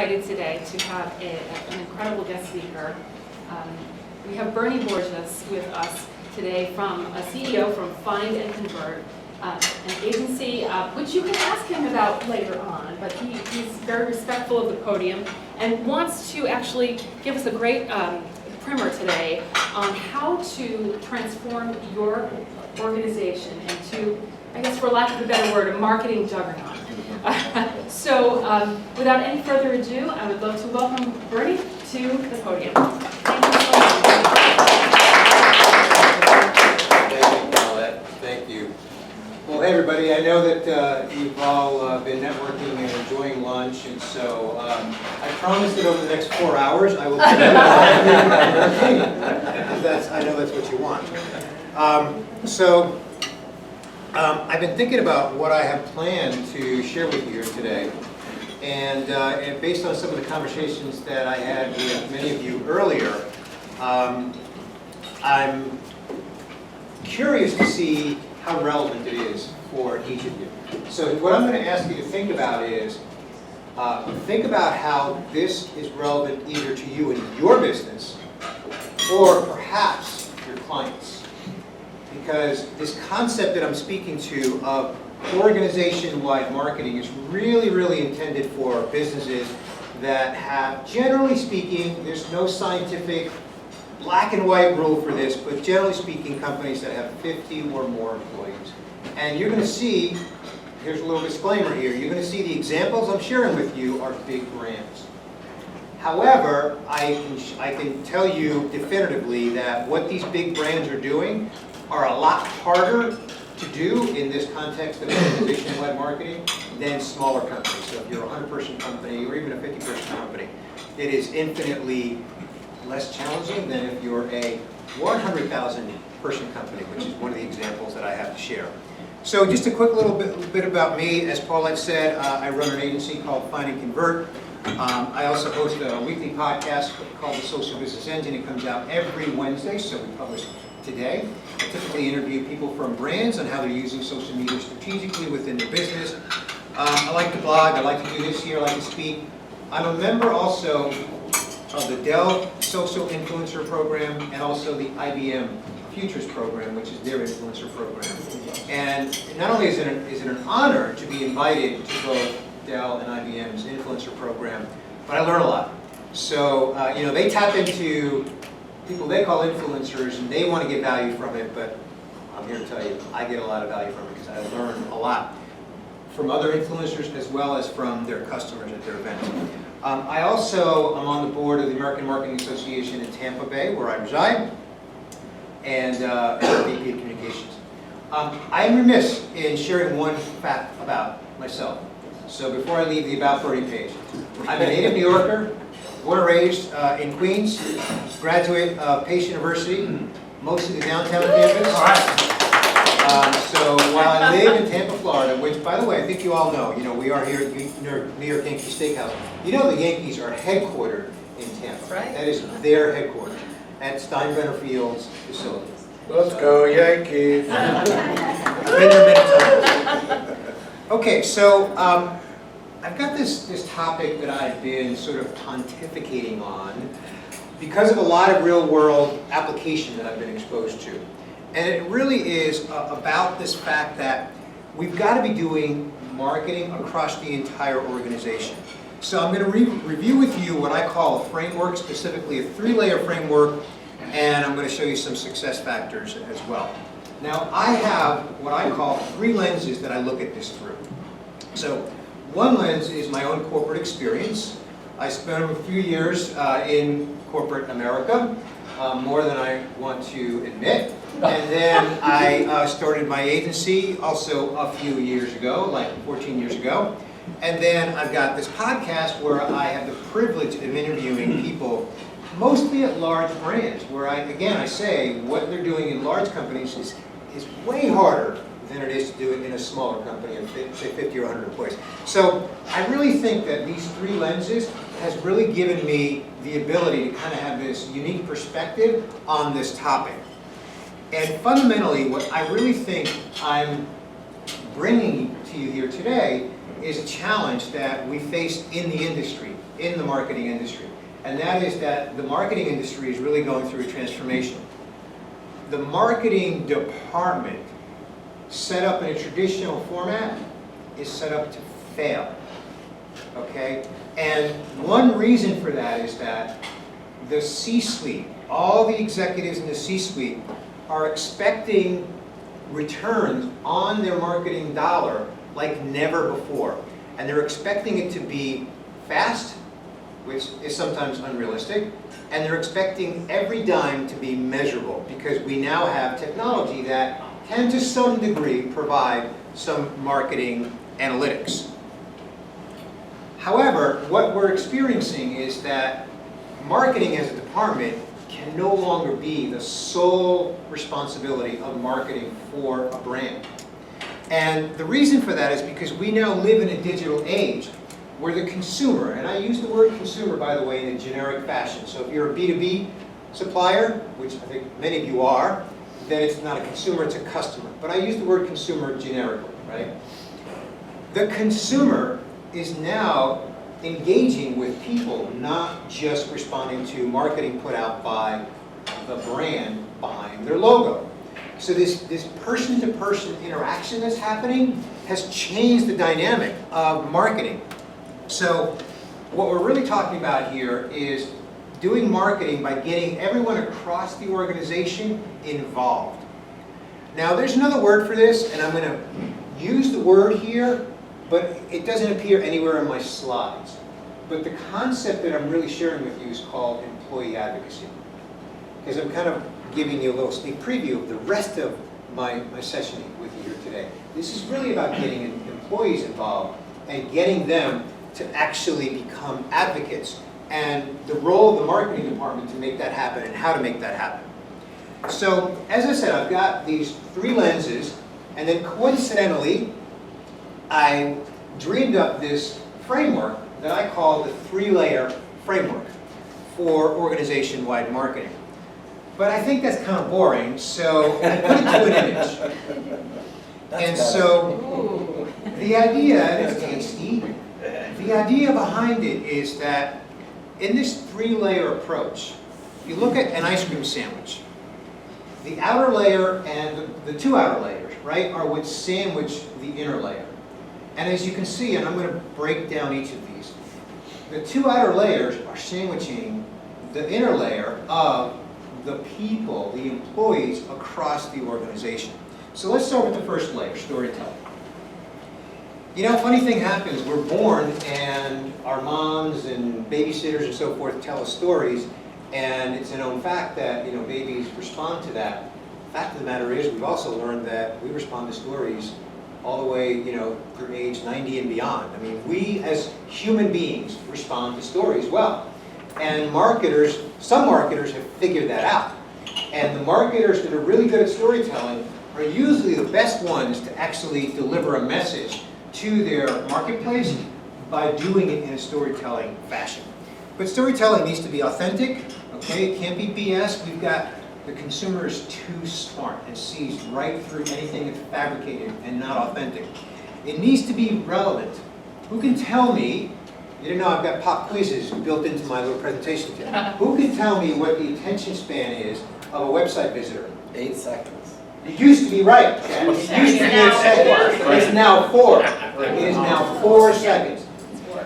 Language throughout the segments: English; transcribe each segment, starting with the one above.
excited today to have an incredible guest speaker. We have Bernie Borges with us today, from a CEO from Find and Convert, an agency which you can ask him about later on, but he's very respectful of the podium and wants to actually give us a great primer today on how to transform your organization into, I guess for lack of a better word, a marketing juggernaut. So without any further ado, I would love to welcome Bernie to the podium. Thank you so much. Thank you, Paulette. Thank you. Well, hey everybody, I know that you've all been networking and enjoying lunch, and so I promise that over the next 4 hours I will put you I know that's what you want. I've been thinking about what I have planned to share with you here today, and based on some of the conversations that I had with many of you earlier, I'm curious to see how relevant it is for each of you. So what I'm going to ask you to think about is, think about how this is relevant either to you in your business or perhaps your clients. Because this concept that I'm speaking to of organization-wide marketing is really, really intended for businesses that have, generally speaking, there's no scientific black and white rule for this, but generally speaking, companies that have 50 or more employees. And you're going to see, here's a little disclaimer here, you're going to see the examples I'm sharing with you are big brands. However, I can tell you definitively that what these big brands are doing are a lot harder to do in this context of organization-led marketing than smaller companies. So if you're a 100-person company or even a 50-person company, it is infinitely less challenging than if you're a 100,000-person company, which is one of the examples that I have to share. So just a quick little bit about me. As Paulette said, I run an agency called Find and Convert. I also host a weekly podcast called The Social Business Engine. It comes out every Wednesday, so we publish today. I typically interview people from brands on how they're using social media strategically within their business. I like to blog, I like to do this here, I like to speak. I'm a member also of the Dell Social Influencer Program and also the IBM Futures Program, which is their influencer program. And not only is it an honor to be invited to both Dell and IBM's influencer program, but I learn a lot. So, they tap into people they call influencers, and they want to get value from it, but I'm here to tell you, I get a lot of value from it because I learn a lot from other influencers as well as from their customers at their events. I also am on the board of the American Marketing Association in Tampa Bay, where I reside, and VP of Communications. I am remiss in sharing one fact about myself. So before I leave the About Bernie page, I'm a native New Yorker, born and raised in Queens, graduate of Pace University, mostly the downtown campus. All right. So while I live in Tampa, Florida, which, by the way, I think you all know, we are here at New York Yankee Steakhouse. You know the Yankees are headquartered in Tampa. Right. That is their headquarters at Steinbrenner Field's facility. Let's go Yankees. I've been there many times. Okay, so I've got this topic that I've been sort of pontificating on because of a lot of real-world application that I've been exposed to. And it really is about this fact that we've got to be doing marketing across the entire organization. So I'm going to review with you what I call a framework, specifically a 3-layer framework, and I'm going to show you some success factors as well. Now, I have what I call 3 lenses that I look at this through. So one lens is my own corporate experience. I spent a few years in corporate America, more than I want to admit. And then I started my agency also a few years ago, like 14 years ago. And then I've got this podcast where I have the privilege of interviewing people, mostly at large brands, where I say what they're doing in large companies is way harder than it is to do it in a smaller company of, say, 50 or 100 employees. So I really think that these 3 lenses has really given me the ability to kind of have this unique perspective on this topic. And fundamentally, what I really think I'm bringing to you here today is a challenge that we face in the industry in the marketing industry. And that is that the marketing industry is really going through a transformation. The marketing department set up in a traditional format is set up to fail, okay? And one reason for that is that the C-suite, all the executives in the C-suite are expecting returns on their marketing dollar like never before. And they're expecting it to be fast, which is sometimes unrealistic, and they're expecting every dime to be measurable because we now have technology that can to some degree provide some marketing analytics. However, what we're experiencing is that marketing as a department can no longer be the sole responsibility of marketing for a brand. And the reason for that is because we now live in a digital age where the consumer, and I use the word consumer, by the way, in a generic fashion. So if you're a B2B supplier, which I think many of you are, then it's not a consumer, it's a customer. But I use the word consumer generically, right? The consumer is now engaging with people, not just responding to marketing put out by the brand behind their logo. So this person-to-person interaction that's happening has changed the dynamic of marketing. So what we're really talking about here is doing marketing by getting everyone across the organization involved. Now there's another word for this, and I'm going to use the word here, but it doesn't appear anywhere in my slides. But the concept that I'm really sharing with you is called employee advocacy. Because I'm kind of giving you a little sneak preview of the rest of my session with you here today. This is really about getting employees involved and getting them to actually become advocates, and the role of the marketing department to make that happen and how to make that happen. So, as I said, I've got these three lenses, and then coincidentally, I dreamed up this framework that I call the three-layer framework for organization-wide marketing. But I think that's kind of boring, so I put it to an image. And so, the idea, and it's tasty, the idea behind it is that in this three-layer approach, you look at an ice cream sandwich. The outer layer and the two outer layers, right, are what sandwich the inner layer. And as you can see, and I'm going to break down each of these, the two outer layers are sandwiching the inner layer of the people, the employees across the organization. So let's start with the first layer, storytelling. You know, funny thing happens, we're born and our moms and babysitters and so forth tell us stories, and it's a known fact that, you know, babies respond to that. The fact of the matter is, we've also learned that we respond to stories all the way, you know, through age 90 and beyond. I mean, we as human beings respond to stories well. And marketers, some marketers have figured that out. And the marketers that are really good at storytelling are usually the best ones to actually deliver a message to their marketplace by doing it in a storytelling fashion. But storytelling needs to be authentic, okay? It can't be BS. We've got, the consumer is too smart and sees right through anything that's fabricated and not authentic. It needs to be relevant. Who can tell me, you didn't know I've got pop quizzes built into my little presentation today. Who can tell me what the attention span is of a website visitor? 8 seconds. It used to be right, Ken. It used to be 8 seconds. It's now 4. It is now 4 seconds.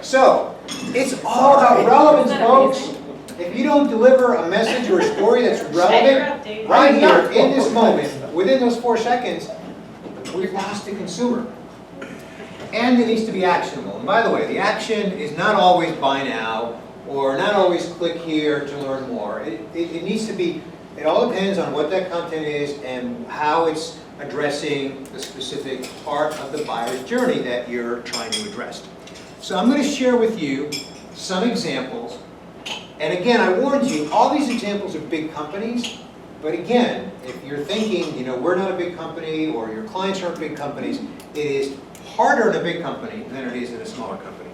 So, it's all about relevance, folks. If you don't deliver a message or a story that's relevant, right here, in this moment, within those 4 seconds, we've lost the consumer. And it needs to be actionable. And by the way, the action is not always buy now, or not always click here to learn more. It needs to be, it all depends on what that content is and how it's addressing the specific part of the buyer's journey that you're trying to address. So I'm going to share with you some examples. And again, I warned you, all these examples are big companies. But again, if you're thinking, you know, we're not a big company or your clients aren't big companies, it is harder in a big company than it is in a smaller company.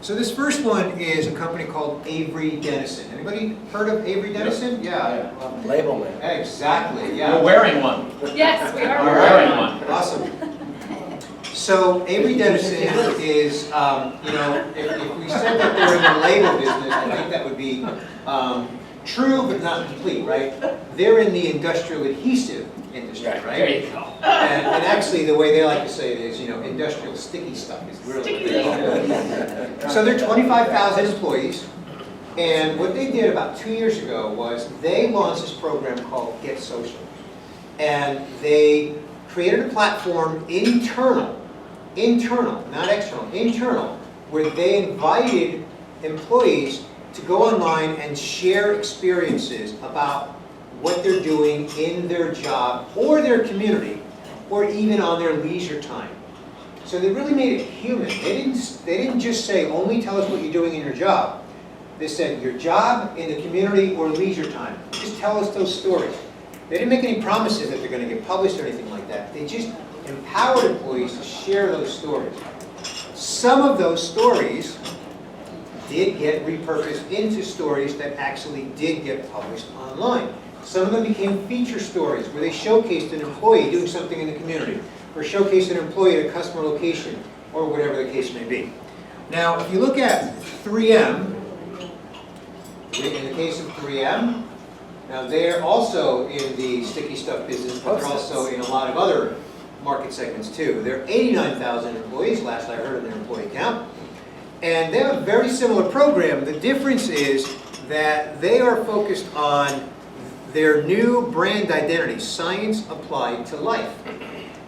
So this first one is a company called Avery Dennison. Anybody heard of Avery Dennison? Yeah. Label man. Exactly, yeah. We're wearing one. Yes, we are. All We're wearing right. one. Awesome. So Avery Dennison is, if we said that they're in the label business, I think that would be true but not complete, right? They're in the industrial adhesive industry, right? There you go. And actually, the way they like to say it is, industrial sticky stuff is really what they call it. So they're 25,000 employees, and what they did about 2 years ago was they launched this program called Get Social. And they created a platform internal, not external, internal, where they invited employees to go online and share experiences about what they're doing in their job or their community, or even on their leisure time. So they really made it human. They didn't just say, only tell us what you're doing in your job. They said, your job, in the community, or leisure time. Just tell us those stories. They didn't make any promises that they're going to get published or anything like that. They just empowered employees to share those stories. Some of those stories did get repurposed into stories that actually did get published online. Some of them became feature stories where they showcased an employee doing something in the community, or showcased an employee at a customer location, or whatever the case may be. Now, if you look at 3M, in the case of 3M, now they're also in the sticky stuff business, but they're also in a lot of other market segments too. They're 89,000 employees, last I heard of their employee count. And they have a very similar program. The difference is that they are focused on their new brand identity, science applied to life.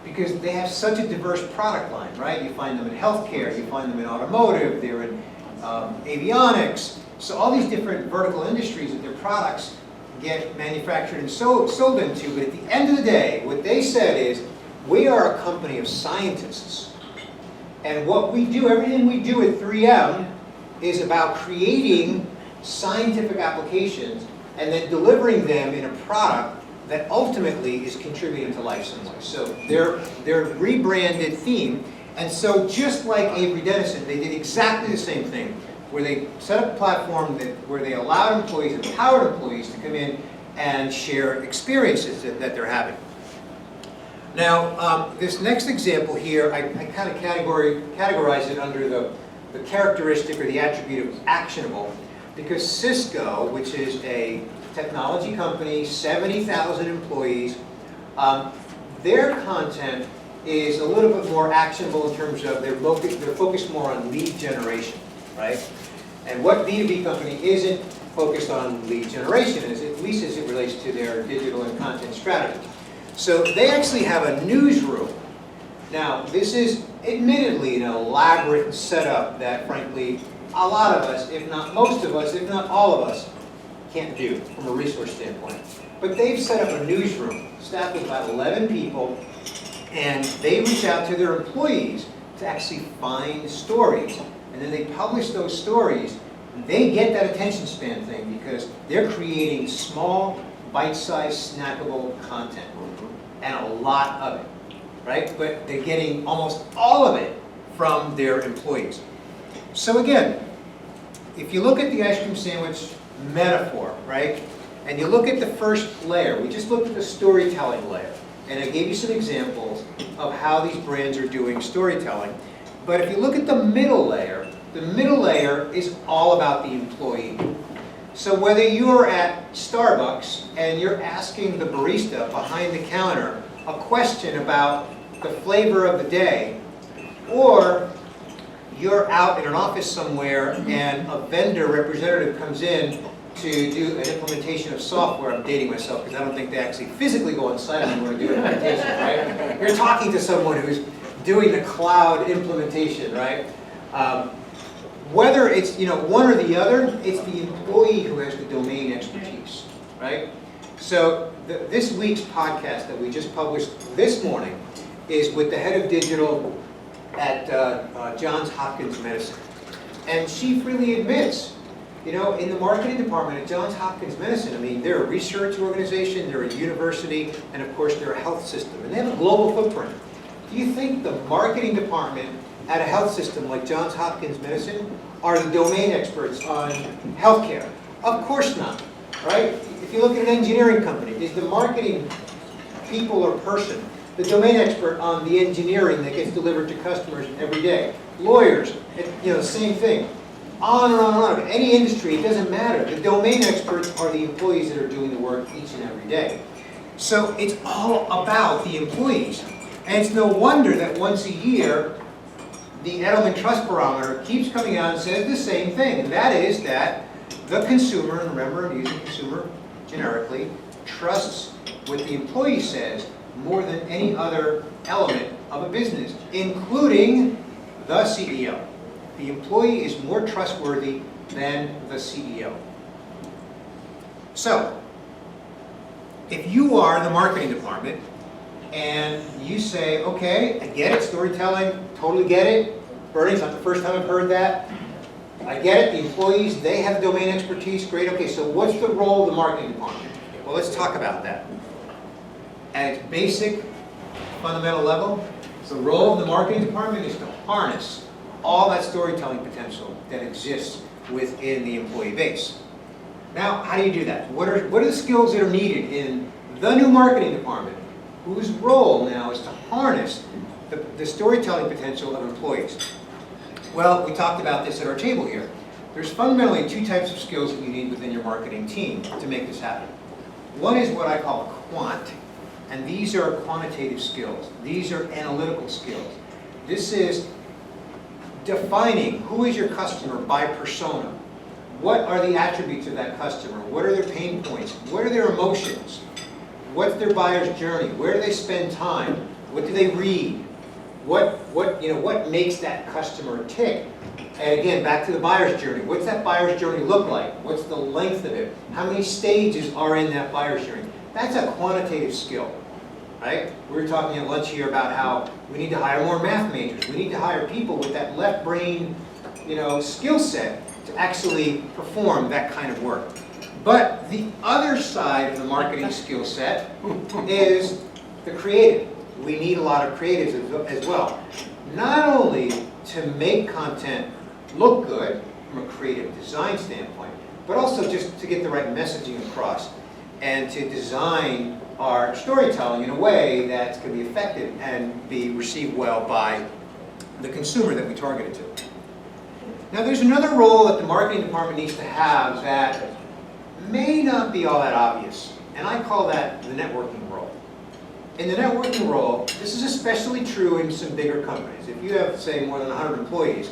Because they have such a diverse product line, right? You find them in healthcare, you find them in automotive, they're in avionics. So all these different vertical industries that their products get manufactured and sold into. But at the end of the day, what they said is, we are a company of scientists. And what we do, everything we do at 3M is about creating scientific applications and then delivering them in a product that ultimately is contributing to life some way. So their rebranded theme. And so just like Avery Dennison, they did exactly the same thing, where they set up a platform where they allowed employees, empowered employees to come in and share experiences that they're having. Now, this next example here, I kind of categorize it under the characteristic or the attribute of actionable, because Cisco, which is a technology company, 70,000 employees, their content is a little bit more actionable in terms of they're focused more on lead generation, right? And what B2B company isn't focused on lead generation, at least as it relates to their digital and content strategy. So they actually have a newsroom. Now, this is admittedly an elaborate setup that, frankly, a lot of us, if not most of us, if not all of us, can't do from a resource standpoint. But they've set up a newsroom, staffed with about 11 people, and they reach out to their employees to actually find stories. And then they publish those stories. They get that attention span thing because they're creating small, bite-sized, snackable content. And a lot of it, right? But they're getting almost all of it from their employees. So again, if you look at the ice cream sandwich metaphor, right? And you look at the first layer, we just looked at the storytelling layer. And I gave you some examples of how these brands are doing storytelling. But if you look at the middle layer is all about the employee. So whether you are at Starbucks and you're asking the barista behind the counter a question about the flavor of the day, or you're out in an office somewhere and a vendor representative comes in to do an implementation of software. I'm dating myself because I don't think they actually physically go on site anymore to do an implementation, right? You're talking to someone who's doing the cloud implementation, right? Whether it's one or the other, it's the employee who has the domain expertise, right? So this week's podcast that we just published this morning is with the head of digital at Johns Hopkins Medicine. And she freely admits, in the marketing department at Johns Hopkins Medicine, I mean, they're a research organization, they're a university, and of course they're a health system. And they have a global footprint. Do you think the marketing department at a health system like Johns Hopkins Medicine are the domain experts on healthcare? Of course not, right? If you look at an engineering company, is the marketing people or person the domain expert on the engineering that gets delivered to customers every day. Lawyers, the same thing. On and on and on. Any industry, it doesn't matter. The domain experts are the employees that are doing the work each and every day. So it's all about the employees. And it's no wonder that once a year, the Edelman Trust Barometer keeps coming out and says the same thing. And that is that the consumer, and remember I'm using consumer generically, trusts what the employee says more than any other element of a business, including the CEO. The employee is more trustworthy than the CEO. So, if you are the marketing department and you say, okay, I get it, storytelling, totally get it. Bernie's not the first time I've heard that. I get it, the employees, they have domain expertise, great. Okay, so what's the role of the marketing department? Well, let's talk about that. At its basic, fundamental level, the role of the marketing department is to harness all that storytelling potential that exists within the employee base. Now, how do you do that? What are the skills that are needed in the new marketing department, whose role now is to harness the storytelling potential of employees? Well, we talked about this at our table here. There's fundamentally two types of skills that you need within your marketing team to make this happen. One is what I call quant, and these are quantitative skills. These are analytical skills. This is defining who is your customer by persona. What are the attributes of that customer? What are their pain points? What are their emotions? What's their buyer's journey? Where do they spend time? What do they read? What makes that customer tick? And again, back to the buyer's journey. What's that buyer's journey look like? What's the length of it? How many stages are in that buyer's journey? That's a quantitative skill, right? We were talking at lunch here about how we need to hire more math majors. We need to hire people with that left brain, skill set to actually perform that kind of work. But the other side of the marketing skill set is the creative. We need a lot of creatives as well. Not only to make content look good from a creative design standpoint, but also just to get the right messaging across and to design our storytelling in a way that's going to be effective and be received well by the consumer that we target it to. Now there's another role that the marketing department needs to have that may not be all that obvious, and I call that the networking role. In the networking role, this is especially true in some bigger companies. If you have, say, more than 100 employees,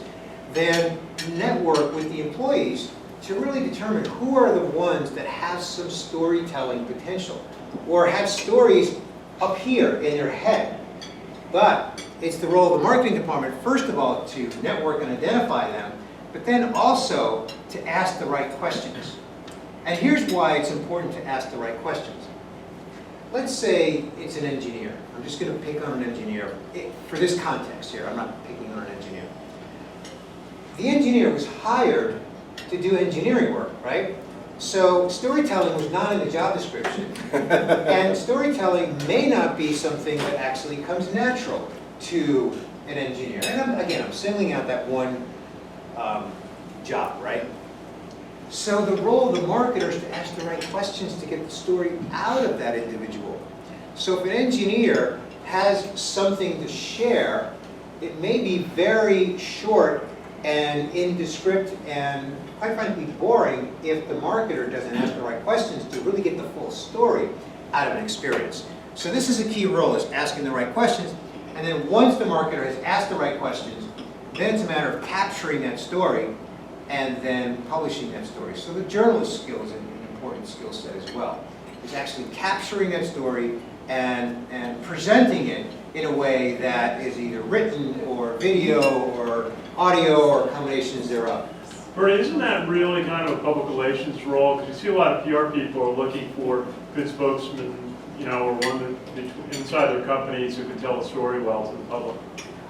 then network with the employees to really determine who are the ones that have some storytelling potential or have stories up here in their head. But it's the role of the marketing department, first of all, to network and identify them, but then also to ask the right questions. And here's why it's important to ask the right questions. Let's say it's an engineer. I'm just going to pick on an engineer for this context here. I'm not picking on an engineer. The engineer was hired to do engineering work, right? So storytelling was not in the job description. And storytelling may not be something that actually comes natural to an engineer. And I'm singling out that one job, right? So the role of the marketer is to ask the right questions to get the story out of that individual. So if an engineer has something to share, it may be very short and indescript and, quite frankly, boring if the marketer doesn't ask the right questions to really get the full story out of an experience. So this is a key role, is asking the right questions. And then once the marketer has asked the right questions, then it's a matter of capturing that story and then publishing that story. So the journalist skill is an important skill set as well. It's actually capturing that story and presenting it in a way that is either written or video or audio or combinations thereof. Bernie, isn't that really kind of a public relations role? Because you see a lot of PR people are looking for good spokesmen, or one that inside their companies who can tell the story well to the public.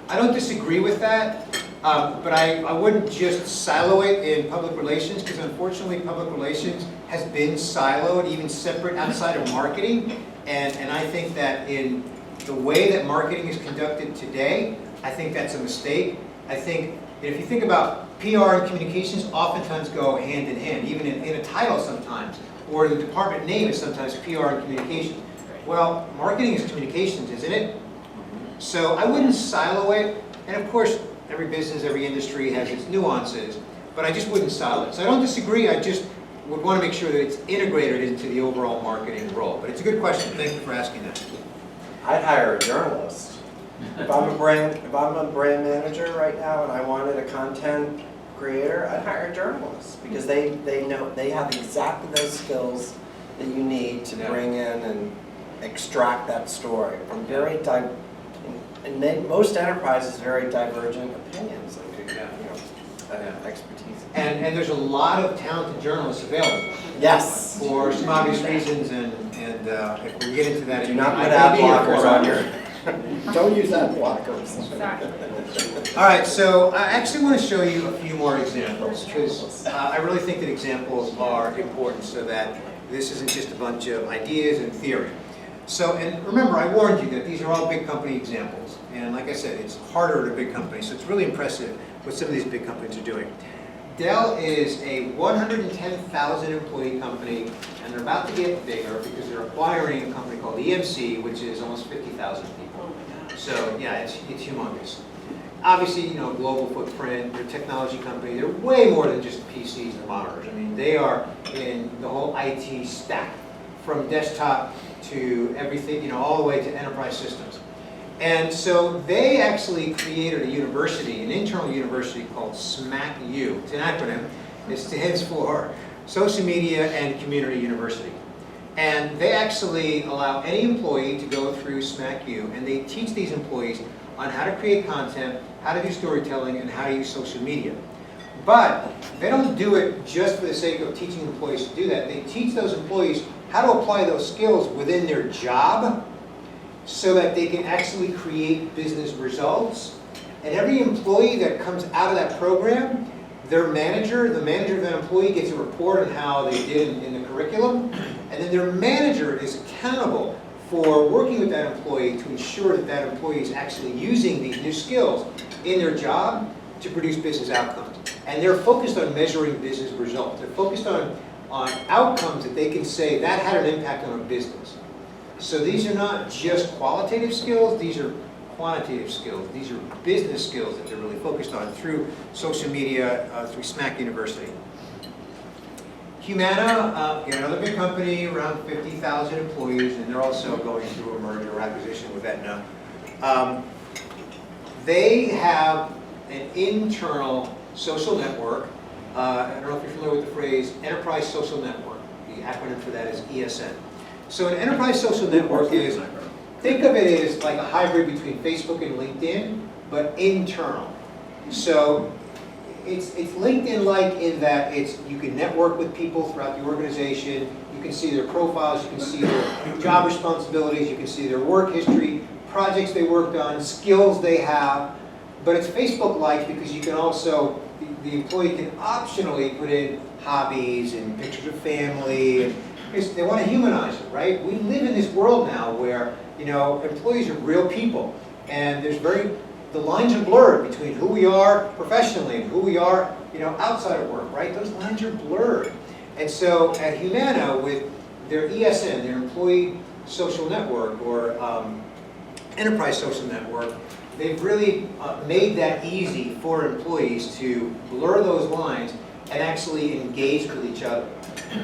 I don't disagree with that. But I wouldn't just silo it in public relations, because unfortunately public relations has been siloed, even separate outside of marketing. And I think that in the way that marketing is conducted today, I think that's a mistake. I think that if you think about PR and communications oftentimes go hand in hand, even in a title sometimes, or the department name is sometimes PR and communications. Well, marketing is communications, isn't it? So I wouldn't silo it, and of course, every business, every industry has its nuances, but I just wouldn't silo it. So I don't disagree, I just would want to make sure that it's integrated into the overall marketing role. But it's a good question, thank you for asking that. I'd hire a journalist. If I'm a brand manager right now and I wanted a content creator, I'd hire a journalist because they know, they have exactly those skills that you need to bring in and extract that story from most enterprises, very divergent opinions and expertise. And there's a lot of talented journalists available. Yes. For some obvious reasons, and if we get into that, Do not I put may ad be here blockers for on it. your, don't use ad blockers. Exactly. All right, so I actually want to show you a few more examples, because I really think that examples are important so that this isn't just a bunch of ideas and theory. So, and remember, I warned you that these are all big company examples. And like I said, it's harder at a big company, so it's really impressive what some of these big companies are doing. Dell is a 110,000 employee company, and they're about to get bigger because they're acquiring a company called EMC, which is almost 50,000 people. So yeah, it's humongous. Obviously, you know, global footprint, they're a technology company, they're way more than just PCs and monitors. I mean, they are in the whole IT stack, from desktop to everything, you know, all the way to enterprise systems. And so they actually created a university, an internal university called SMAC-U. It's an acronym. It stands for Social Media and Community University. And they actually allow any employee to go through SMAC-U, and they teach these employees on how to create content, how to do storytelling, and how to use social media. But they don't do it just for the sake of teaching employees to do that. They teach those employees how to apply those skills within their job so that they can actually create business results. And every employee that comes out of that program, their manager, the manager of that employee gets a report on how they did in the curriculum, and then their manager is accountable for working with that employee to ensure that that employee is actually using these new skills in their job to produce business outcomes. And they're focused on measuring business results. They're focused on outcomes that they can say that had an impact on a business. So these are not just qualitative skills, these are quantitative skills. These are business skills that they're really focused on through social media, through SMAC University. Humana, another big company, around 50,000 employees, and they're also going through a merger or acquisition with Aetna. They have an internal social network. I don't know if you're familiar with the phrase Enterprise Social Network. The acronym for that is ESN. So an enterprise social network is, think of it as like a hybrid between Facebook and LinkedIn, but internal. So it's LinkedIn-like in that you can network with people throughout the organization, you can see their profiles, you can see their job responsibilities, you can see their work history, projects they worked on, skills they have. But it's Facebook-like because you can also, the employee can optionally put in hobbies and pictures of family, and they want to humanize it, right? We live in this world now where, you know, employees are real people, and the lines are blurred between who we are professionally and who we are, you know, outside of work, right? Those lines are blurred. And so at Humana, with their ESN, their Employee Social Network, or Enterprise Social Network, they've really made that easy for employees to blur those lines and actually engage with each other.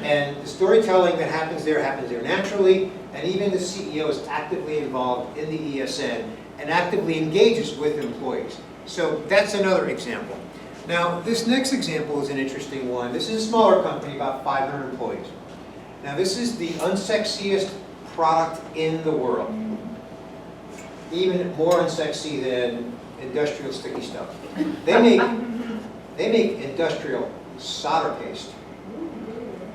And the storytelling that happens there naturally, and even the CEO is actively involved in the ESN and actively engages with employees. So that's another example. Now, this next example is an interesting one. This is a smaller company, about 500 employees. Now, this is the unsexiest product in the world. Even more unsexy than industrial sticky stuff. They make industrial solder paste.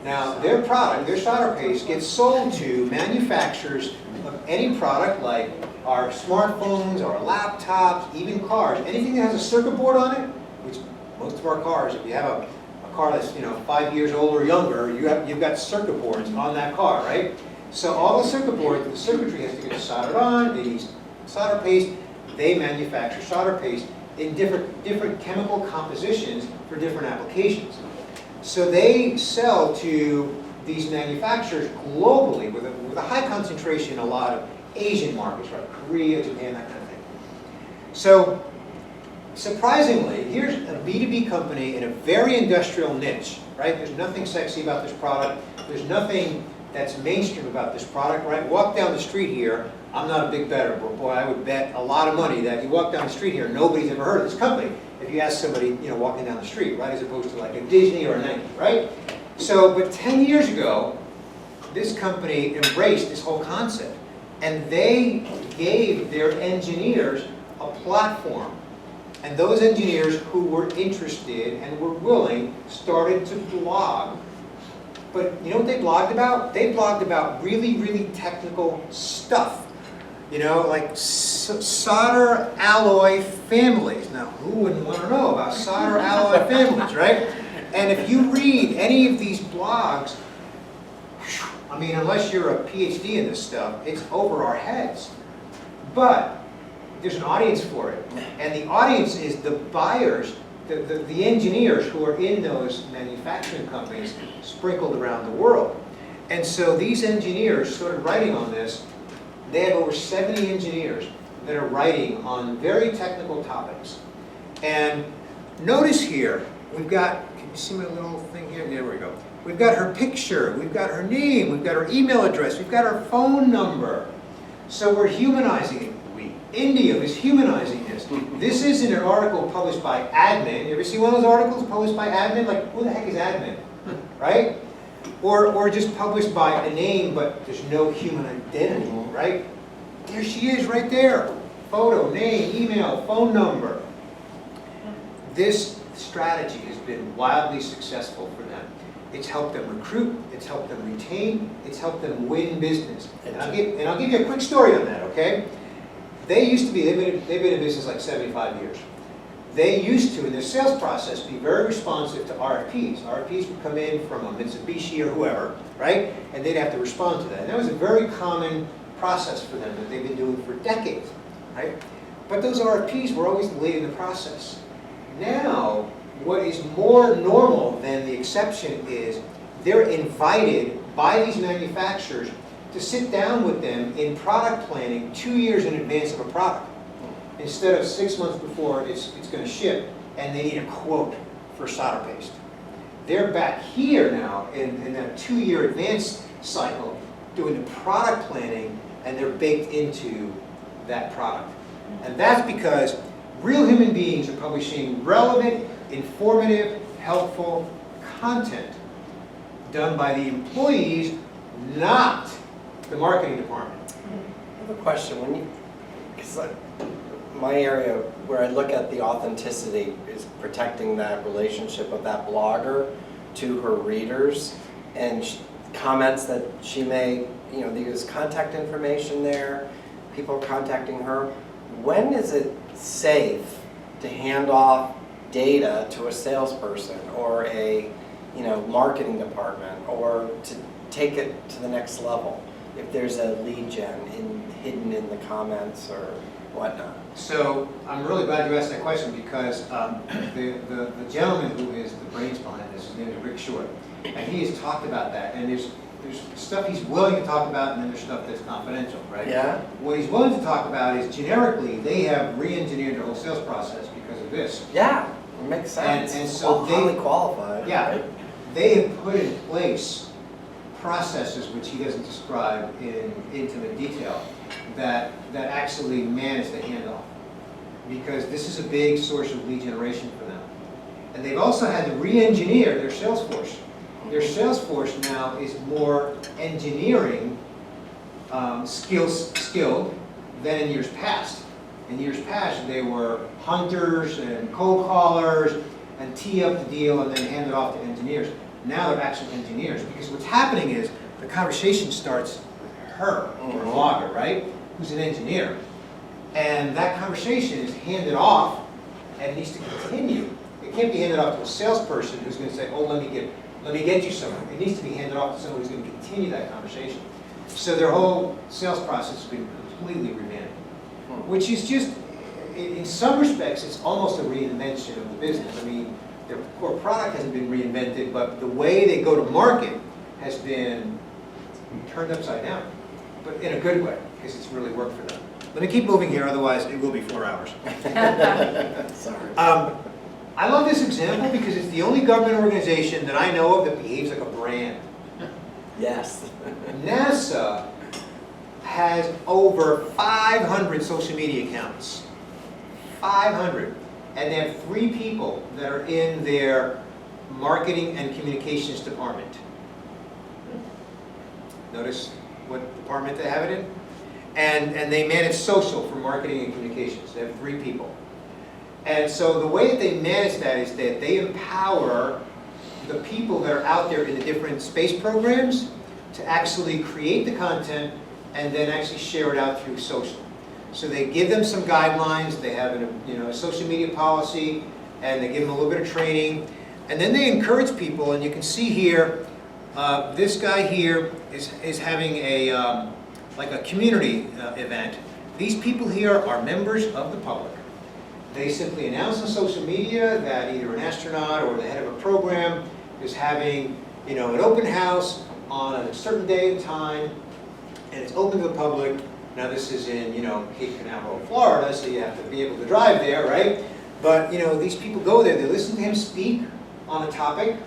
Now, their product, their solder paste, gets sold to manufacturers of any product like our smartphones, our laptops, even cars. Anything that has a circuit board on it, which most of our cars, if you have a car that's 5 years old or younger, you've got circuit boards on that car, right? So all the circuit boards, the circuitry has to get soldered on. They use solder paste. They manufacture solder paste in different chemical compositions for different applications. So they sell to these manufacturers globally with a high concentration in a lot of Asian markets, right? Korea, Japan, that kind of thing. So, surprisingly, here's a B2B company in a very industrial niche, right? There's nothing sexy about this product. There's nothing that's mainstream about this product, right? Walk down the street here. I'm not a big bettor, but boy, I would bet a lot of money that you walk down the street here, nobody's ever heard of this company. If you ask somebody, walking down the street, right, as opposed to like a Disney or a Nike, right? So, but 10 years ago, this company embraced this whole concept, and they gave their engineers a platform. And those engineers who were interested and were willing started to blog. But you know what they blogged about? They blogged about really, really technical stuff. Like solder alloy families. Now, who wouldn't want to know about solder alloy families, right? And if you read any of these blogs, I mean, unless you're a PhD in this stuff, it's over our heads. But there's an audience for it. And the audience is the buyers, the engineers who are in those manufacturing companies sprinkled around the world. And so these engineers started writing on this. They have over 70 engineers that are writing on very technical topics. And notice here, we've got, can you see my little thing here? There we go. We've got her picture, we've got her name, we've got her email address, we've got her phone number. So we're humanizing it. India is humanizing this. This isn't an article published by admin. You ever see one of those articles published by admin? Like, who the heck is admin? Right? Or just published by a name, but there's no human identity, right? There she is right there. Photo, name, email, phone number. This strategy has been wildly successful for them. It's helped them recruit, it's helped them retain, it's helped them win business. And I'll give you a quick story on that, okay? They used to be, they've been in business like 75 years. They used to, in their sales process, be very responsive to RFPs. RFPs would come in from a Mitsubishi or whoever, right? And they'd have to respond to that. And that was a very common process for them that they've been doing for decades, right? But those RFPs were always late in the process. Now, what is more normal than the exception is they're invited by these manufacturers to sit down with them in product planning 2 years in advance of a product, instead of 6 months before it's going to ship, and they need a quote for solder paste. They're back here now in that 2-year advance cycle doing the product planning, and they're baked into that product. And that's because real human beings are publishing relevant, informative, helpful content done by the employees, not the marketing department. I have a question. Because my area where I look at the authenticity is protecting that relationship of that blogger to her readers, and comments that she may, there's contact information there, people are contacting her. When is it safe to hand off data to a salesperson or a marketing department, or to take it to the next level if there's a lead gen hidden in the comments or whatnot? So I'm really glad you asked that question, because the gentleman who is the brains behind this, his name is Rick Short, and he has talked about that. And there's stuff he's willing to talk about, and then there's stuff that's confidential, right? Yeah. What he's willing to talk about is generically they have re-engineered their whole sales process because of this. Yeah, it makes sense. And so highly qualified. Yeah, right? They have put in place processes, which he doesn't describe in intimate detail, that actually manage the handoff, because this is a big source of lead generation for them. And they've also had to re-engineer their sales force. Their sales force now is more engineering skilled than in years past. In years past, they were hunters and cold callers and tee up the deal and then hand it off to engineers. Now they're actually engineers, because what's happening is the conversation starts with her, or a blogger, right, who's an engineer. And that conversation is handed off and needs to continue. It can't be handed off to a salesperson who's going to say, oh, let me get you someone. It needs to be handed off to someone who's going to continue that conversation. So their whole sales process has been completely revamped, which is just, in some respects, it's almost a reinvention of the business. I mean, their core product hasn't been reinvented, but the way they go to market has been turned upside down, but in a good way, because it's really worked for them. Let me keep moving here, otherwise it will be 4 hours. Sorry. I love this example because it's the only government organization that I know of that behaves like a brand. Yes. NASA has over 500 social media accounts. 500. And they have 3 people that are in their marketing and communications department. Notice what department they have it in? And they manage social for marketing and communications. They have 3 people. And so the way that they manage that is that they empower the people that are out there in the different space programs to actually create the content and then actually share it out through social. So they give them some guidelines, they have a social media policy, and they give them a little bit of training. And then they encourage people, and you can see here, this guy here is having like a community event. These people here are members of the public. They simply announce on social media that either an astronaut or the head of a program is having, an open house on a certain day and time, and it's open to the public. Now this is in, Cape Canaveral, Florida, so you have to be able to drive there, right? But, these people go there, they listen to him speak on a topic,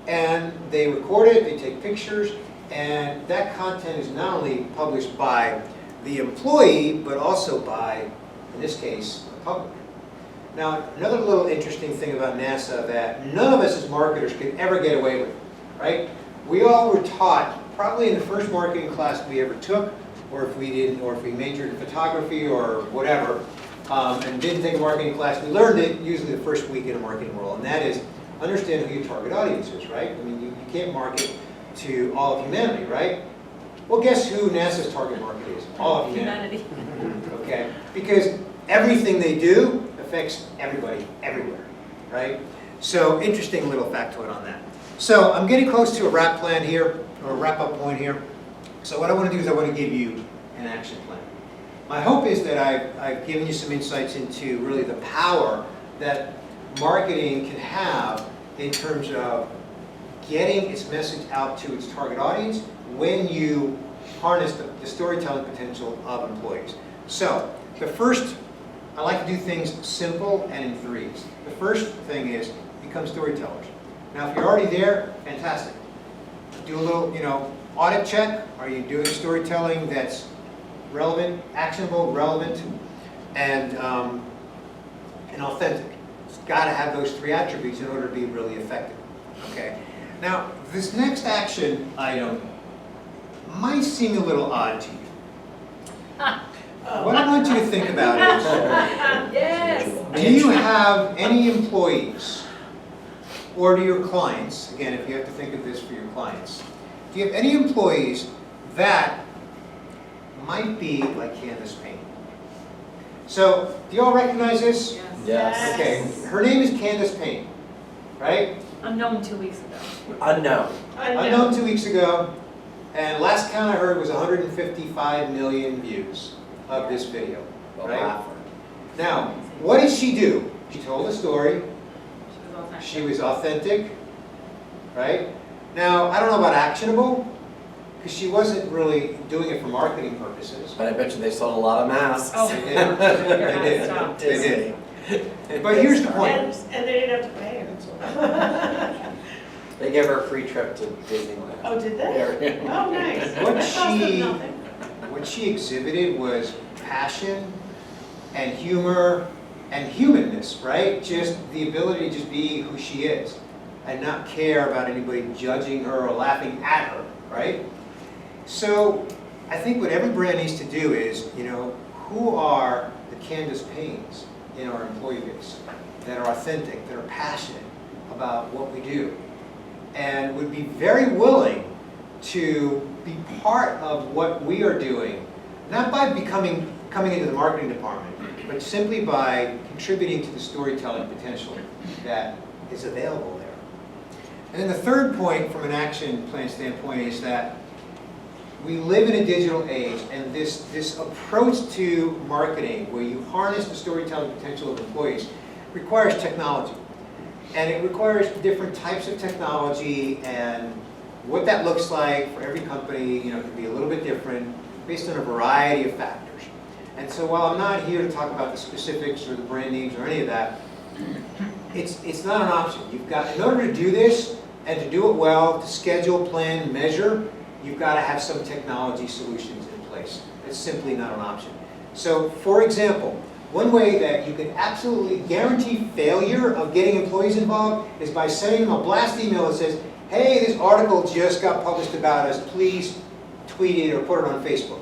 and they record it, they take pictures, and that content is not only published by the employee, but also by, in this case, the public. Now, another little interesting thing about NASA that none of us as marketers could ever get away with, right? We all were taught, probably in the first marketing class we ever took, or if we didn't, or if we majored in photography or whatever, and didn't take a marketing class, we learned it usually the first week in a marketing role, and that is understand who your target audience is, right? I mean, you can't market to all of humanity, right? Well, guess who NASA's target market is? All of humanity. Okay? Because everything they do affects everybody, everywhere, right? So, interesting little factoid on that. So, I'm getting close to a wrap plan here, or a wrap-up point here. So what I want to do is I want to give you an action plan. My hope is that I've given you some insights into really the power that marketing can have in terms of getting its message out to its target audience when you harness the storytelling potential of employees. So the first, I like to do things simple and in 3s. The first thing is become storytellers. Now if you're already there, fantastic. Do a little, audit check. Are you doing storytelling that's relevant, actionable, relevant, and authentic? It's got to have those 3 attributes in order to be really effective. Okay. Now, this next action item might seem a little odd to you. What I want you to think about is, Yes. do you have any employees, or do your clients, again, if you have to think of this for your clients, do you have any employees that might be like Candace Payne? So, do you all recognize this? Yes. Okay, her name is Candace Payne, right? Unknown 2 weeks ago. Unknown. Unknown 2 weeks ago, and last count I heard was 155 million views of this video, right? Now, what did she do? She told a story. She was authentic, right? Now, I don't know about actionable, because she wasn't really doing it for marketing purposes. But I bet you they sold a lot of masks. Oh. They did. They did. They did. But here's the point. And they didn't have to pay her. They gave her a free trip to Disneyland. Oh, did they? Oh, nice. What That cost them she, nothing. what she exhibited was passion and humor and humanness, right? Just the ability to just be who she is and not care about anybody judging her or laughing at her, right? So I think what every brand needs to do is, who are the Candace Paynes in our employee base that are authentic, that are passionate about what we do, and would be very willing to be part of what we are doing, not by coming into the marketing department, but simply by contributing to the storytelling potential that is available there. And then the third point from an action plan standpoint is that we live in a digital age, and this approach to marketing, where you harness the storytelling potential of employees, requires technology. And it requires different types of technology, and what that looks like for every company, can be a little bit different based on a variety of factors. And so while I'm not here to talk about the specifics or the brand names or any of that, it's not an option. You've got, in order to do this and to do it well, to schedule, plan, measure, you've got to have some technology solutions in place. It's simply not an option. So, for example, one way that you can absolutely guarantee failure of getting employees involved is by sending them a blast email that says, hey, this article just got published about us, please tweet it or put it on Facebook.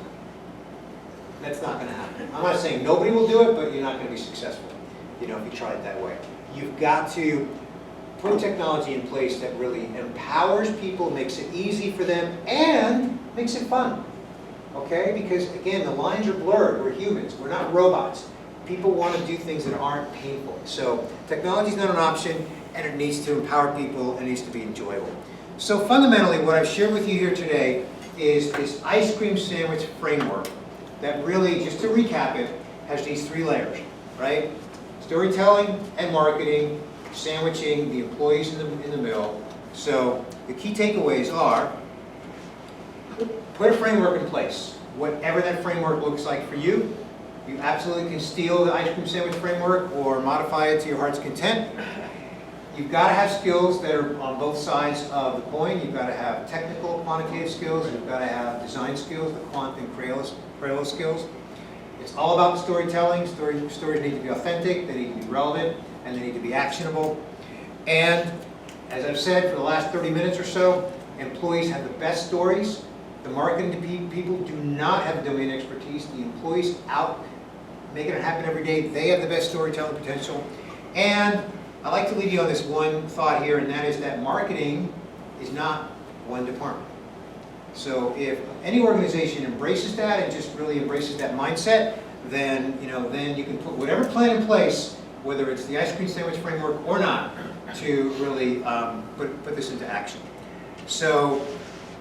That's not going to happen. I'm not saying nobody will do it, but you're not going to be successful, if you try it that way. You've got to put technology in place that really empowers people, makes it easy for them, and makes it fun. Okay? Because again, the lines are blurred. We're humans. We're not robots. People want to do things that aren't painful. So technology is not an option, and it needs to empower people, and it needs to be enjoyable. So fundamentally, what I've shared with you here today is this ice cream sandwich framework that really, just to recap it, has these 3 layers, right? Storytelling and marketing, sandwiching the employees in the middle. So the key takeaways are, put a framework in place. Whatever that framework looks like for you, you absolutely can steal the ice cream sandwich framework or modify it to your heart's content. You've got to have skills that are on both sides of the coin. You've got to have technical, quantitative skills. You've got to have design skills, the quant and Creative skills. It's all about storytelling. Stories need to be authentic, they need to be relevant, and they need to be actionable. And as I've said for the last 30 minutes or so, employees have the best stories. The marketing people do not have domain expertise. The employees out making it happen every day, they have the best storytelling potential. And I'd like to leave you on this one thought here, and that is that marketing is not one department. So if any organization embraces that and just really embraces that mindset, then then you can put whatever plan in place, whether it's the ice cream sandwich framework or not, to really put this into action. So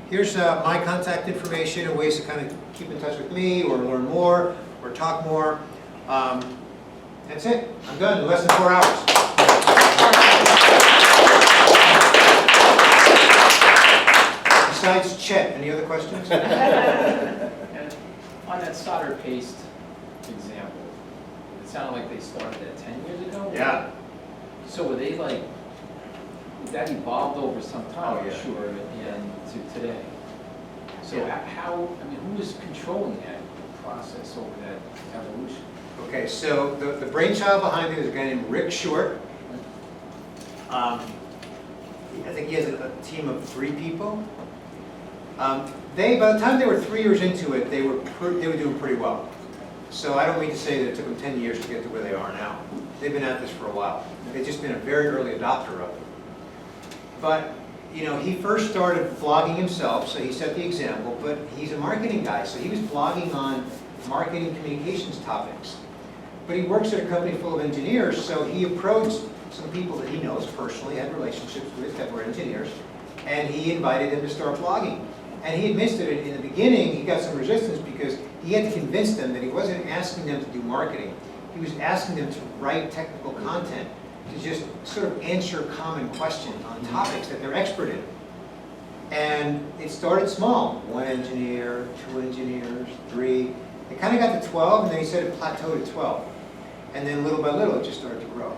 here's my contact information and ways to kind of keep in touch with me or learn more or talk more. That's it. I'm done in less than 4 hours. Besides Chet, any other questions? And on that solder paste example, it sounded like they started that 10 years ago? Yeah. So were they like, that evolved over some time, Oh, I'm yeah. sure, and to today. So Yeah. how, I mean, who is controlling that process over that evolution? Okay, so the brainchild behind it is a guy named Rick Short. I think he has a team of 3 people. By the time they were 3 years into it, they were doing pretty well. So I don't mean to say that it took them 10 years to get to where they are now. They've been at this for a while. They've just been a very early adopter of it. But he first started vlogging himself, so he set the example. But he's a marketing guy, so he was vlogging on marketing communications topics. But he works at a company full of engineers, so he approached some people that he knows personally, had relationships with, that were engineers, and he invited them to start vlogging. And he admits that in the beginning, he got some resistance because he had to convince them that he wasn't asking them to do marketing. He was asking them to write technical content, to just sort of answer common questions on topics that they're expert in. And it started small, 1 engineer, 2 engineers, 3. It kind of got to 12, and then he said it plateaued at 12. And then little by little, it just started to grow.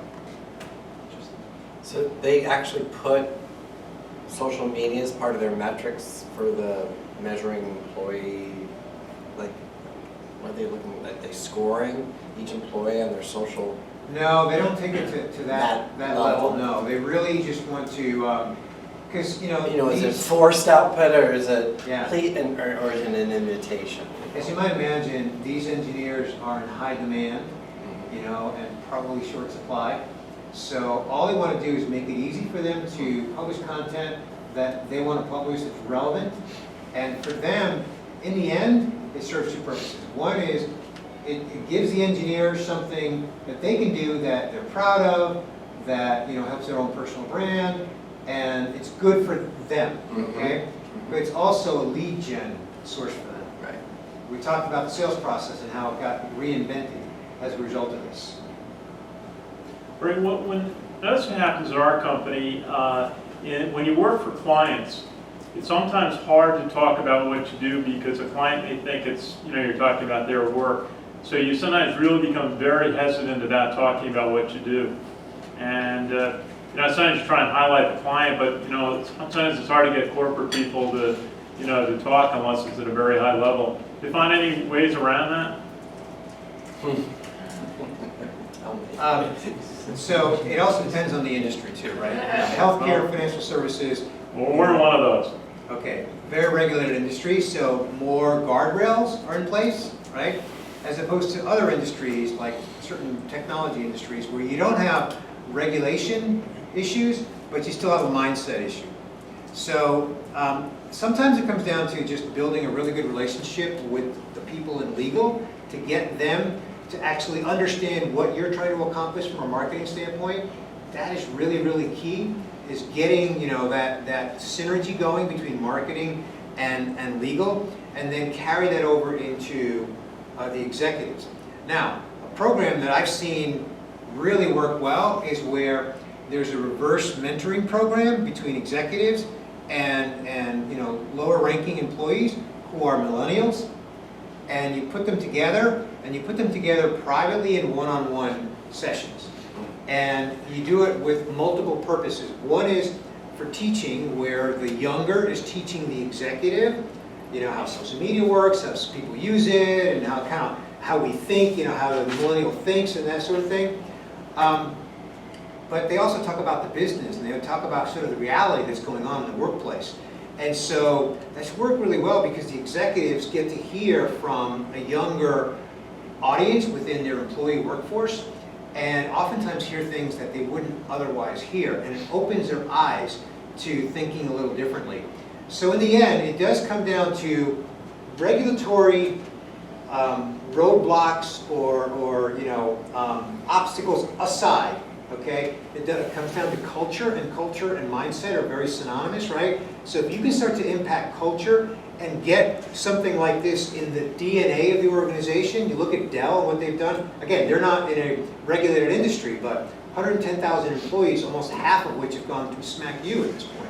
So they actually put social media as part of their metrics for the measuring employee, like, what are they looking at? Are they scoring each employee on their social? No, they don't take it to that level, level. no. They really just want to, because, is it forced output or is it Yeah. complete or is it an invitation? as you might imagine, these engineers are in high demand, and probably short supply. So all they want to do is make it easy for them to publish content that they want to publish that's relevant. And for them, in the end, it serves 2 purposes. One is it gives the engineers something that they can do that they're proud of, that helps their own personal brand, and it's good for them, okay? But it's also a lead gen source for them. Right. We talked about the sales process and how it got reinvented as a result of this. Right, when that's what happens at our company, when you work for clients, it's sometimes hard to talk about what you do because a client may think it's, you're talking about their work. So you sometimes really become very hesitant about talking about what you do. And sometimes you try and highlight the client, but sometimes it's hard to get corporate people to talk unless it's at a very high level. Do you find any ways around that? So it also depends on the industry too, right? Healthcare, financial services. Well, we're in one of those. Okay, very regulated industry, so more guardrails are in place, right? As opposed to other industries, like certain technology industries, where you don't have regulation issues, but you still have a mindset issue. So sometimes it comes down to just building a really good relationship with the people in legal to get them to actually understand what you're trying to accomplish from a marketing standpoint. That is really, really key, is getting that synergy going between marketing and legal, and then carry that over into the executives. Now, a program that I've seen really work well is where there's a reverse mentoring program between executives and lower ranking employees who are millennials, and you put them together, and you put them together privately in one-on-one sessions. And you do it with multiple purposes. One is for teaching, where the younger is teaching the executive, how social media works, how people use it, and how we think, how the millennial thinks and that sort of thing. But they also talk about the business, and they talk about sort of the reality that's going on in the workplace. And so that's worked really well because the executives get to hear from a younger audience within their employee workforce, and oftentimes hear things that they wouldn't otherwise hear, and it opens their eyes to thinking a little differently. So in the end, it does come down to regulatory roadblocks or obstacles aside. Okay, it comes down to culture and mindset are very synonymous, right? So if you can start to impact culture and get something like this in the DNA of the organization, you look at Dell and what they've done. Again, they're not in a regulated industry, but 110,000 employees, almost half of which have gone through Smack U at this point,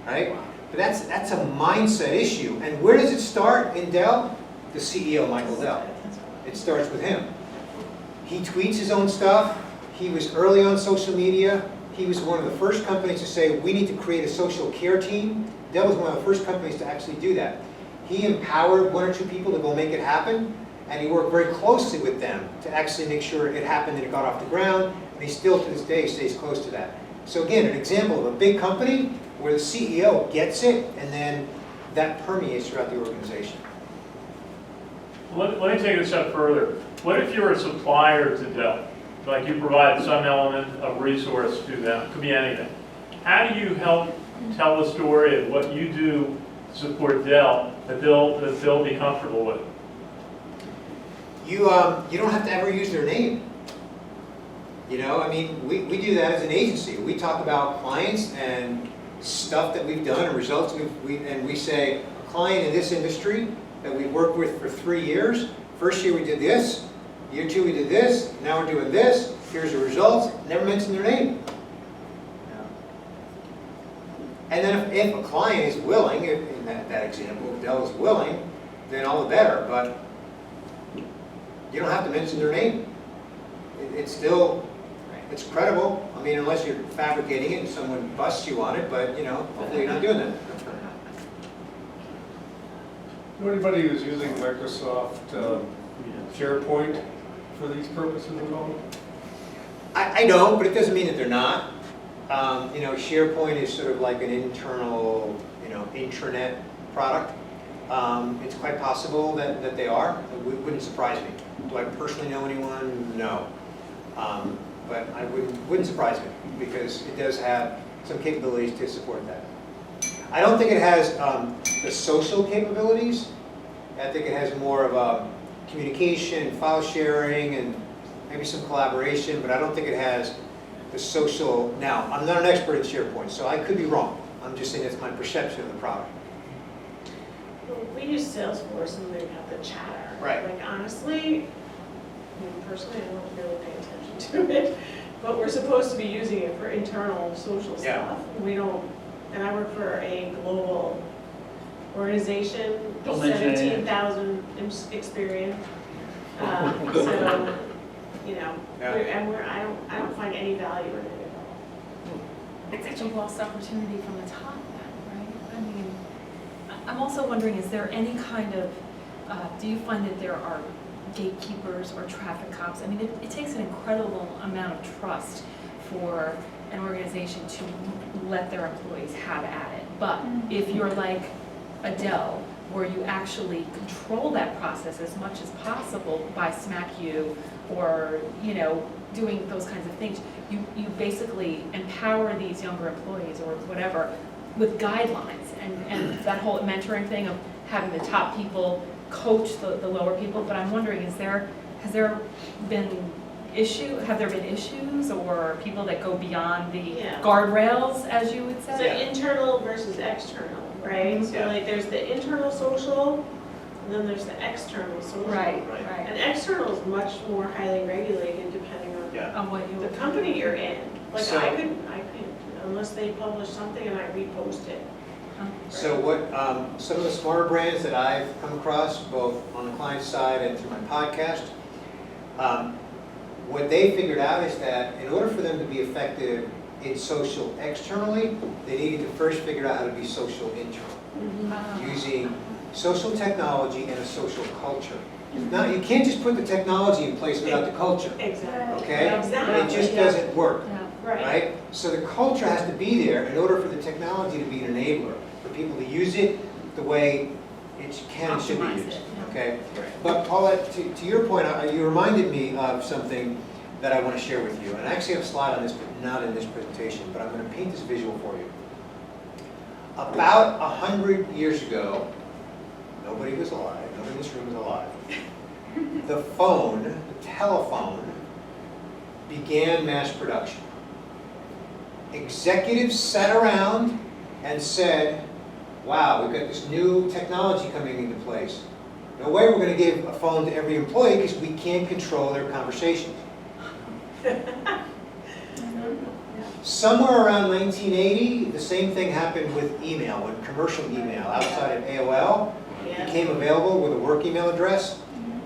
right? But that's a mindset issue. And where does it start in Dell? The CEO, Michael Dell. It starts with him. He tweets his own stuff. He was early on social media. He was one of the first companies to say, we need to create a social care team. Dell was one of the first companies to actually do that. He empowered one or two people to go make it happen, and he worked very closely with them to actually make sure it happened and it got off the ground, and he still to this day stays close to that. So again, an example of a big company where the CEO gets it, and then that permeates throughout the organization. Let me take it a step further. What if you're a supplier to Dell? Like you provide some element of resource to them, it could be anything. How do you help tell the story of what you do to support Dell that they'll be comfortable with? You don't have to ever use their name. We do that as an agency. We talk about clients and stuff that we've done and results we say a client in this industry that we worked with for 3 years. First year we did this. Year 2 we did this, now we're doing this, here's the results, never mention their name. And then if a client is willing, in that example, if Dell is willing, then all the better, but you don't have to mention their name. It's credible, unless you're fabricating it and someone busts you on it, but hopefully you're not doing that. Anybody who's using Microsoft SharePoint for these purposes at all? I don't, but it doesn't mean that they're not. SharePoint is sort of like an internal, intranet product. It's quite possible that they are. It wouldn't surprise me. Do I personally know anyone? No. But I wouldn't surprise me because it does have some capabilities to support that. I don't think it has the social capabilities. I think it has more of a communication, file sharing, and maybe some collaboration, but I don't think it has the social. Now, I'm not an expert in SharePoint, so I could be wrong. I'm just saying that's my perception of the product. Well, we use Salesforce and we have the chatter. Right. Like honestly, personally, I don't really pay attention to it, but we're supposed to be using it for internal social stuff. We don't, and I work for a global organization, Don't mention it. 17,000 experience. So, you know, Yeah. I don't find any value in it at all. It's such a lost opportunity from the top then, right? I mean, I'm also wondering, is there any kind of, do you find that there are gatekeepers or traffic cops? I mean, it takes an incredible amount of trust for an organization to let their employees have at it. But if you're like Adele, where you actually control that process as much as possible by smack you or, you know, doing those kinds of things, you basically empower these younger employees or whatever with guidelines and that whole mentoring thing of having the top people coach the lower people. But I'm wondering, has there been have there been issues or people that go beyond the Yeah. guardrails, as you would So say? internal versus external, right? So Yeah. like there's the internal social, and then there's the external social. Right, Right. right. And external is much more highly regulated depending on Yeah. On what you the company you're in. Like So- I couldn't, unless they publish something and I repost it. So what, some of the smarter brands that I've come across, both on the client side and through my podcast, what they figured out is that in order for them to be effective in social externally, they needed to first figure out how to be social internal, using social technology and a social culture. Now, you can't just put the technology in place without the culture, Exactly. okay? Exactly. It just doesn't work. Yeah. Right. Right? So the culture has to be there in order for the technology to be an enabler, for people to use it the way it can and should be Optimize used. it, yeah. Okay? But Paulette, to your point, you reminded me of something that I want to share with you. And I actually have a slide on this, but not in this presentation, but I'm going to paint this visual for you. About 100 years ago, nobody was alive, nobody in this room was alive. The phone, the telephone, began mass production. Executives sat around and said, wow, we've got this new technology coming into place. No way we're going to give a phone to every employee because we can't control their conversations. Somewhere around 1980, the same thing happened with email, when commercial email outside of AOL Yeah. became available with a work email address.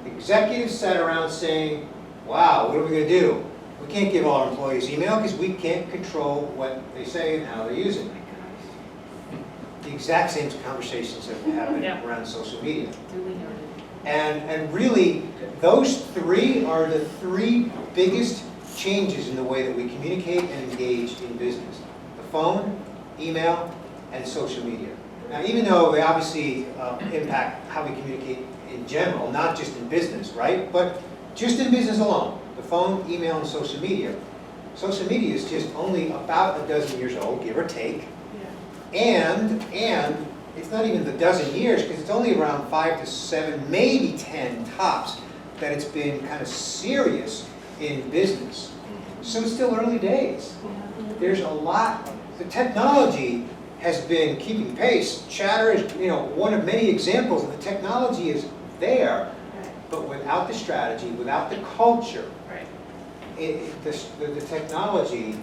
Executives sat around saying, wow, what are we going to do? We can't give all our employees email because we can't control what they say and how they use it. The exact same conversations have happened Yeah. around social media. Duly noted. And really, those three are the three biggest changes in the way that we communicate and engage in business. The phone, email, and social media. Now, even though they obviously impact how we communicate in general, not just in business, right? But just in business alone, the phone, email, and social media. Social media is just only about a dozen years old, give or take. And it's not even the dozen years, because it's only around 5 to 7, maybe 10 tops, that it's been kind of serious in business. So it's still early days. There's a lot. The technology has been keeping pace. Chatter is, one of many examples, and the technology is there, but without the strategy, without the culture, the technology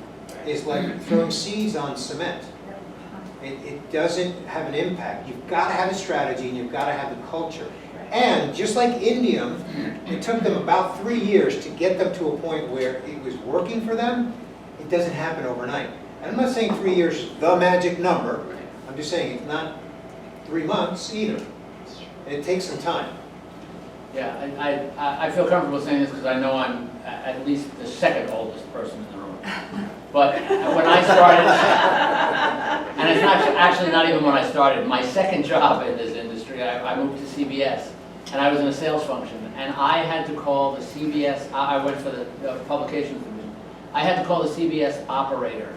is like throwing seeds on cement. It doesn't have an impact. You've got to have a strategy and you've got to have the culture. And just like Indium, it took them about 3 years to get them to a point where it was working for them. It doesn't happen overnight. And I'm not saying 3 years is the magic number. I'm just saying it's not 3 months either. It takes some time. Yeah, I feel comfortable saying this because I know I'm at least the second oldest person in the room. But when I started, and it's actually not even when I started, my second job in this industry, I moved to CBS, and I was in a sales function, and I had to call the CBS, I went for the publications division, I had to call the CBS operator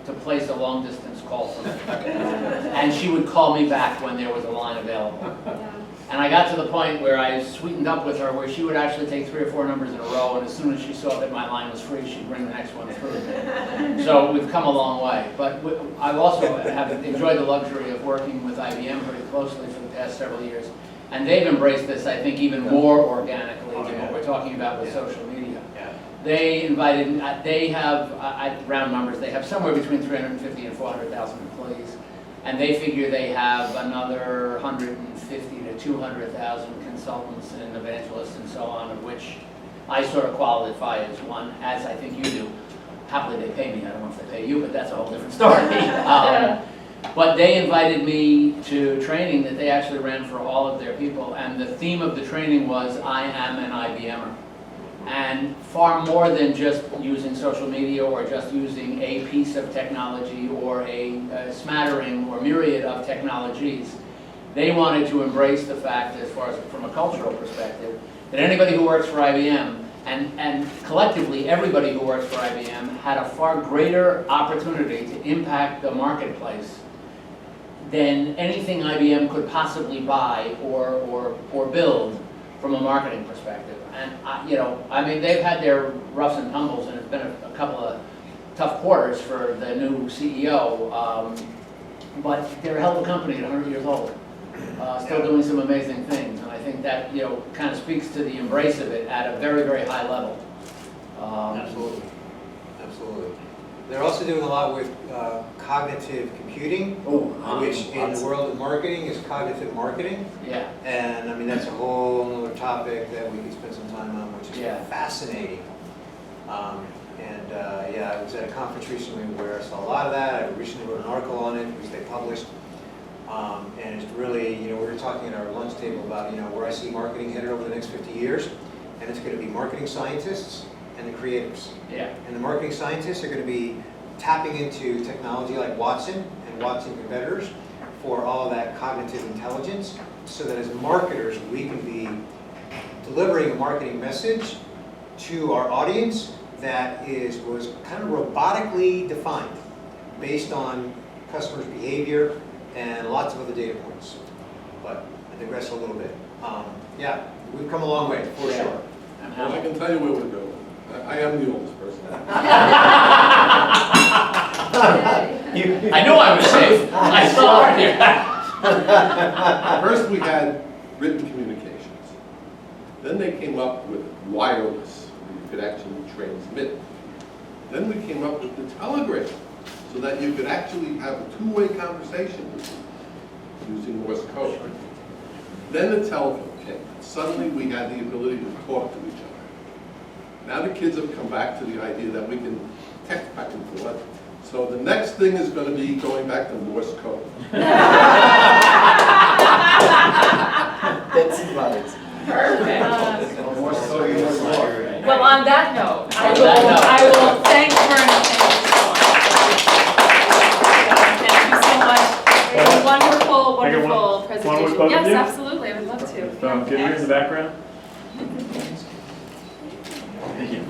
to place a long-distance call for me. And she would call me back when there was a line available. And I got to the point where I sweetened up with her, where she would actually take 3 or 4 numbers in a row, and as soon as she saw that my line was free, she'd bring the next one through. So we've come a long way. But I also have enjoyed the luxury of working with IBM pretty closely for the past several years. And they've embraced this, I think, even more organically than what we're talking about with social media. They invited, they have, at round numbers, they have somewhere between 350 and 400,000 employees. And they figure they have another 150 to 200,000 consultants and evangelists and so on, of which I sort of qualify as one, as I think you do. Happily they pay me, I don't know if they pay you, but that's a whole different story. But they invited me to training that they actually ran for all of their people, and the theme of the training was, I am an IBMer. And far more than just using social media or just using a piece of technology or a smattering or myriad of technologies, they wanted to embrace the fact, as far as from a cultural perspective, that anybody who works for IBM, and collectively everybody who works for IBM, had a far greater opportunity to impact the marketplace than anything IBM could possibly buy or build from a marketing perspective. And I mean, they've had their roughs and tumbles, and it's been a couple of tough quarters for the new CEO, but they're a hell of a company at 100 years old, still doing some amazing things. And I think that, kind of speaks to the embrace of it at a very, very high level. Absolutely, absolutely. They're also doing a lot with cognitive computing, which in the world of marketing is cognitive marketing. Yeah. And I mean, that's a whole other topic that we could spend some time on, which is fascinating. I was at a conference recently where I saw a lot of that. I recently wrote an article on it, which they published. And it's really, we were talking at our lunch table about, where I see marketing headed over the next 50 years. And it's going to be marketing scientists and the creators. Yeah. And the marketing scientists are going to be tapping into technology like Watson and Watson competitors for all of that cognitive intelligence, so that as marketers, we can be delivering a marketing message to our audience that was kind of robotically defined based on customers' behavior and lots of other data points. But I digress a little bit. We've come a long way, for sure. Well, I can tell you where we're going. I am the oldest person. I knew I was safe. I saw it here. First we had written communications. Then they came up with wireless, where you could actually transmit. Then we came up with the telegram, so that you could actually have a two-way conversation with you using Morse code. Then the telephone came. Suddenly we had the ability to talk to each other. Now the kids have come back to the idea that we can text back and forth. So the next thing is going to be going back to Morse code. That's right. Perfect. Morse code, Morse code. Well, on that note, I On will thank Vernon. Thank you so much. It was a wonderful, Take it wonderful one presentation. more photo Yes, of you? absolutely, I would love to. Get her in the background.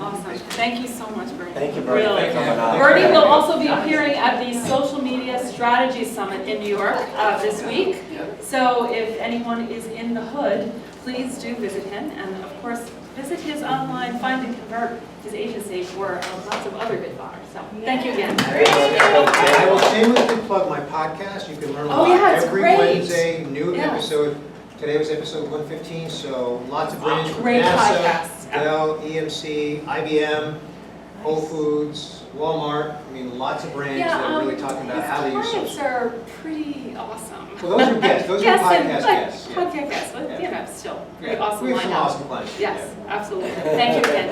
Awesome. Thank you so much, Bernie. Thank you, Bernie. Really. Thank you, Manal. Bernie will also be appearing at the Social Media Strategy Summit in New York this week. So if anyone is in the hood, please do visit him. And of course, visit his online Find and Convert, his agency, for lots of other good bars. So thank you again. And I will shamelessly plug my podcast. You can learn a lot it's every great. Wednesday, new Yeah. episode. Today was episode 115, so lots of brands from Great NASA, podcast. Dell, EMC, IBM, Whole Foods, Walmart. I mean, lots of brands that are really talking about how they use his clients social. are pretty awesome. Well, those are guests. Those are podcast guests. Yeah. Podcast guests, but still, pretty awesome We have some lineup. awesome clients. Yes, absolutely. Thank you again.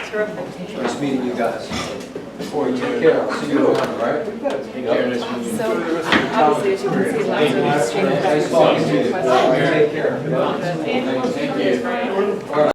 Terrific. Nice meeting you guys. Before you take care, I'll see you around, right? Take care of this meeting. So, obviously, as you can see, lots of extreme Nice talking to you. questions. Take care. Thank you. Thank you.